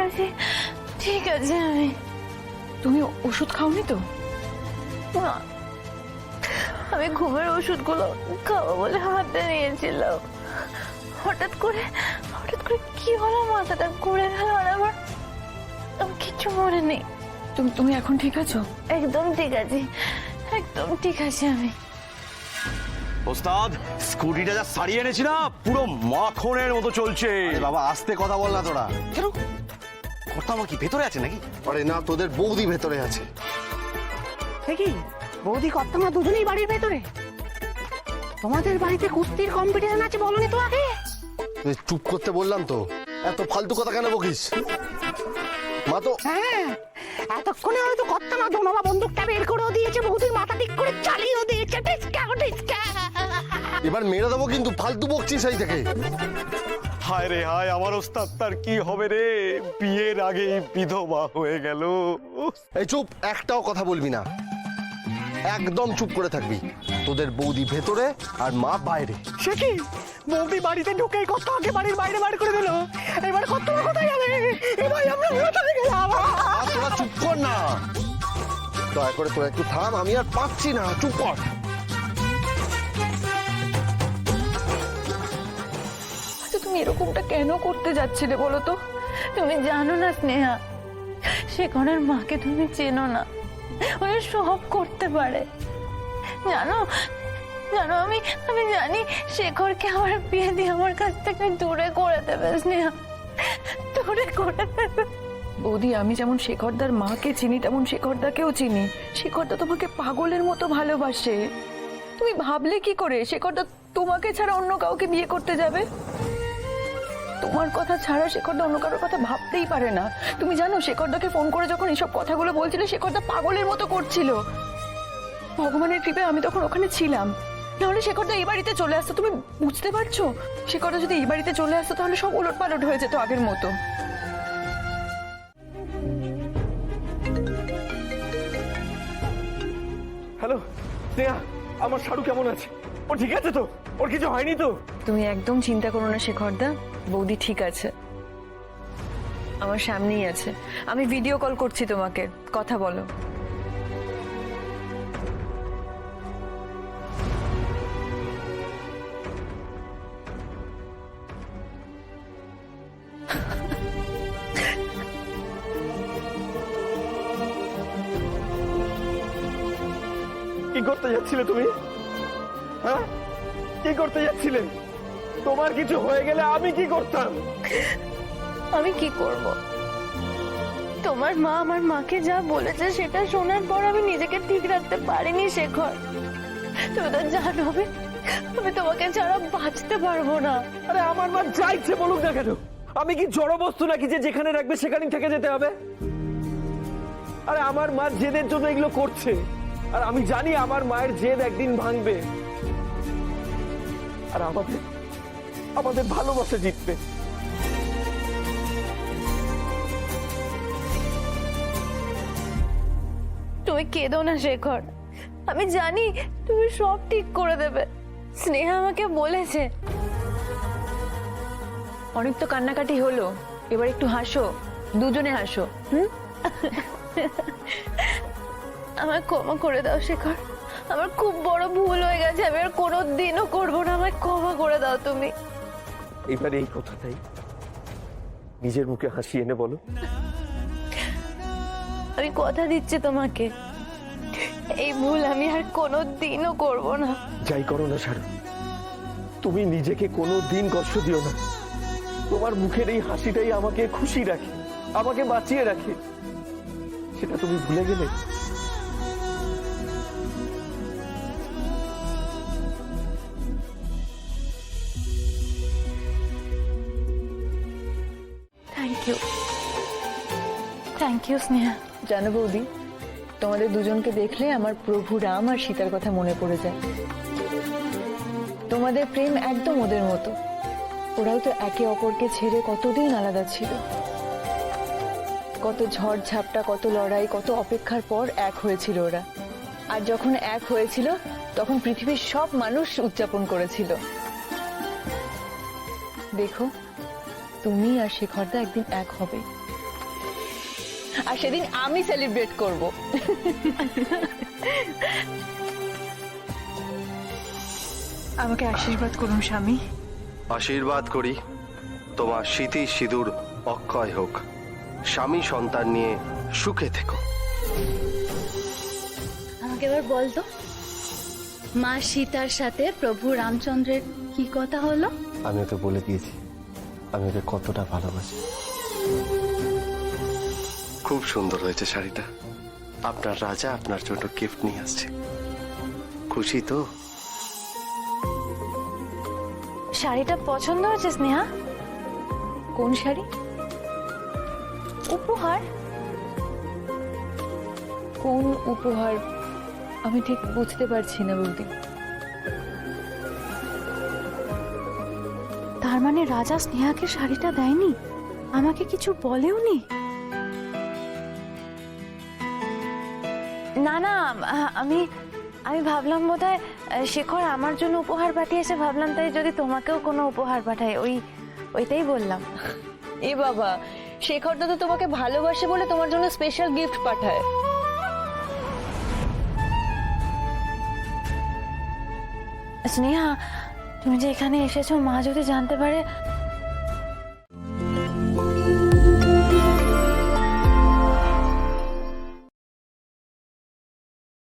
আছে, ঠিক আছে। তুমি ওষুধ খাওনি তো? না, আমি ঘুমের ওষুধগুলো খাবো বলে হাতে নিয়েছিলাম। হঠাৎ করে কি হলো, মাথাটা ঘুরে গেল। আর আমার কিছু মনে নেই। তুমি এখন ঠিক আছো? একদম ঠিক আছে, একদম ঠিক আছে আমি। ওস্তাদ, স্কুটিটা যা সারিয়ে এনেছি না, পুরো মাখনের মতো চলছে। বাবা আস্তে কথা বল না তোরা। কেন? কর্তা আমার কি ভেতরে আছে নাকি? আরে না, তোদের বৌদি ভেতরে আছে। দেখি বৌদি কর্তামা দুজনেই বাড়ির ভেতরে। তোমাদের বাড়িতে কুস্তির কম্পিটিশন আছে বলনি তো আগে? তুই চুপ করতে বললাম তো, এত ফালতু কথা কেন বকিস? মা তো হ্যাঁ, এতক্ষণে হয়তো কর্তামা ধনবা বন্দুকটা বের করেও দিয়েছে, বৌদির মাথা ঠিক করে চালিয়েও দিয়েছে। টিচকা টিচকা। এবার মেরে দেবো কিন্তু, ফালতু বকছিস এই থেকে। হায় রে হায়, আমার ওস্তাদ তার কি হবে রে, বিয়ের আগেই বিধবা হয়ে গেল। এই চুপ, একটাও কথা বলবি না, একদম চুপ করে থাকবি। তোদের বৌদি ভেতরে আর মা বাইরে। সে কি, বৌদি বাড়িতে ঢুকে কর্তামাকে বাড়ির বাইরে বার করে দিল। এবার কর্তামা কোথায় যাবে? এবার আমরা কোথায় গেলাম? আর তোরা চুপ কর না, দয়া করে তোরা একটু থাম, আমি আর পাচ্ছি না, চুপ কর। আচ্ছা, তুমি এরকমটা কেন করতে যাচ্ছিলে বলো তো? তুমি জানো না স্নেহা, শেখরের মাকে তুমি চেনো না, ওই সব করতে পারে। জানো জানো আমি জানি শেখরকে আমার বিয়ে দিয়ে আমার কাছ থেকে দূরে করে দেবে স্নেহা, দূরে করে দেবে। বৌদি, আমি যেমন শেখরদার মাকে চিনি তেমন শেখরদাকেও চিনি। শেখরদা তোমাকে পাগলের মতো ভালোবাসে। তুমি ভাবলে কি করে শেখরদা তোমাকে ছাড়া অন্য কাউকে বিয়ে করতে যাবে? তোমার কথা ছাড়া শেখরদা অন্য কারোর কথা ভাবতেই পারে না। তুমি জানো, শেখরদাকে ফোন করে যখন এইসব কথাগুলো বলছিলে, শেখরদা পাগলের মতো করছিল। ভগবানের কৃপায় আমি তখন ওখানে ছিলাম, নাহলে শেখরদা এই বাড়িতে চলে আসতো। তুমি বুঝতে পারছো? শেখরদা যদি এই বাড়িতে চলে আসতো তাহলে সব উলটপালট হয়ে যেত আগের মতো। হ্যালো স্নেহা, আমার শাড়ু কেমন আছে? ও ঠিক আছে তো? ওর কিছু হয়নি তো? তুমি একদম চিন্তা করো না শেখরদা, বৌদি ঠিক আছে, আমার সামনেই আছে। আমি ভিডিও কল করছি তোমাকে, কথা বলো। কি করতে যাচ্ছিলে তুমি? হ্যাঁ, কি করতে যাচ্ছিলে? তোমার কিছু হয়ে গেলে আমি কি করতাম? আমি কি করব? তোমার মা আমার মাকে যা বলেছে সেটা শোনার পর আমি নিজেকে ঠিক রাখতে পারিনি শেখর। তুমি তো জানো আমি তোমাকে ছাড়া বাঁচতে পারবো না। আরে আমার মা যা ইচ্ছে বলুক না কেন, আমি কি জড় বস্তু নাকি যে যেখানে রাখবে সেখানেই থেকে যেতে হবে? আরে আমার মা জেদের জন্য এগুলো করছে, আর আমি জানি আমার মায়ের জেদ একদিন ভাঙবে, আর আমাদের ভালোবাসা জিতবে। তুমি কেঁদো না শেখর, আমি জানি তুমি সব ঠিক করে দেবে। স্নেহা আমাকে বলেছে। অনেক তো কান্নাকাটি হলো, এবার একটু হাসো, দুজনে হাসো। আমায় ক্ষমা করে দাও শেখর, আমার খুব বড় ভুল হয়ে গেছে, আমি আর কোনোদিনও করবো না। আমায় ক্ষমা করে দাও তুমি। এবার এই কথাটাই নিজের মুখে হাসি এনে বলো। আমি কথা দিচ্ছি তোমাকে, এই ভুল আমি আর কোনোদিনও করবো না। যাই করো না শারু, তুমি নিজেকে কোনো দিন কষ্ট দিও না। তোমার মুখের এই হাসিটাই আমাকে খুশি রাখে, আমাকে বাঁচিয়ে রাখে। সেটা তুমি ভুলে গেলে? Thank you Sneha. জানো বৌদি, তোমাদের দুজনকে দেখলে আমার প্রভু রাম আর সীতার কথা মনে পড়ে যায়। তোমাদের প্রেম একদম ওদের মতো। ওরাও তো একে অপরকে ছেড়ে কতদিন আলাদা ছিল, কত ঝড় ঝাপটা, কত লড়াই, কত অপেক্ষার পর এক হয়েছিল ওরা। আর যখন এক হয়েছিল তখন পৃথিবীর সব মানুষ উদযাপন করেছিল। দেখো, তুমি আর শেখরদা একদিন এক হবে, আর সেদিন আমি সেলিব্রেট করব। আমাকে আশীর্বাদ করুন স্বামী। আশীর্বাদ করি তোমার স্মৃতি সিঁদুর অক্ষয় হোক, স্বামী সন্তান নিয়ে সুখে থেকো। আমাকে এবার বলতো মা সীতার সাথে প্রভু রামচন্দ্রের কি কথা হলো? আমি ওকে বলে দিয়েছি আমি ওকে কতটা ভালোবাসি। খুব সুন্দর হয়েছে শাড়িটা, আপনার রাজা আপনার জন্য গিফট নিয়ে আসছে। খুশি তো? শাড়িটা পছন্দ হয়েছে স্নেহা? কোন শাড়ি? উপহার? কোন উপহার আমি ঠিক বুঝতে পারছি না বৌদি। তার মানে রাজা স্নেহাকে শাড়িটা দেয়নি, আমাকে কিছু বলেওনি? না না, আমি আমি ভাবলাম বোধহয় শেখর আমার জন্য উপহার পাঠিয়েছে, ভাবলাম তাই যদি তোমাকেও কোনো উপহার পাঠায়, ওইটাই বললাম। এ বাবা, শেখরদা তো তোমাকে ভালোবাসে বলে তোমার জন্য স্পেশাল গিফট পাঠায়। স্নেহা, তুমি যে এখানে এসেছো, মা যদি জানতে পারে